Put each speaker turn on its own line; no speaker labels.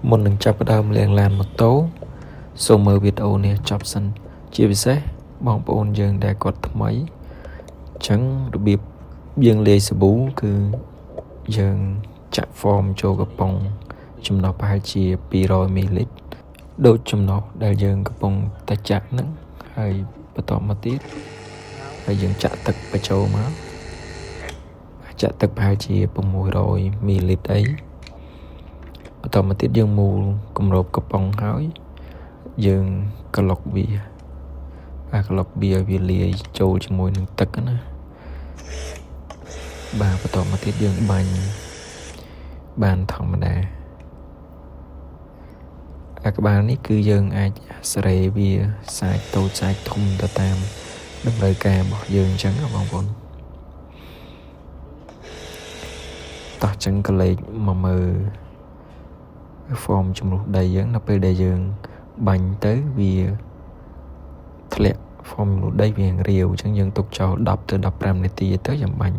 មុននឹងចាប់ផ្ដើមលាងឡានម៉ូតូសូមមើលវីដេអូនេះចប់សិនជាពិសេសបងប្អូនយើងដែលគាត់ថ្មីអញ្ចឹងរបៀបយើងលាយសាប៊ូគឺយើងចាក់ហ្វមចូលកំប៉ុងចំណុះប្រហែលជា200មីលីលីត្រដូចចំណុះដែលយើងកំពុងតែចាក់ហ្នឹងហើយបន្តមកទៀតហើយយើងចាក់ទឹកបញ្ចូលមកចាក់ទឹកប្រហែលជា600មីលីលីត្រអីបន្តមកទៀតយើងមូលគម្របកំប៉ុងហើយយើងក្លុកវាក្លុកវាឲ្យវាលាយចូលជាមួយនឹងទឹកណាបាទបន្តមកទៀតយើងបាញ់បានធម្មតាក្បាលនេះគឺយើងអាចស្រេវាសាច់តូចសាច់ធំទៅតាមតម្រូវការរបស់យើងអញ្ចឹងបងប្អូនតោះចឹងក៏លេខមកមើលហ្វមជំនួសដីយើងនៅពេលដែលយើងបាញ់ទៅវាធ្លាក់ហ្វមជំនួសដីវារាវអញ្ចឹងយើងទុកចោល10ទៅ15នាទីទៅយើងបាញ់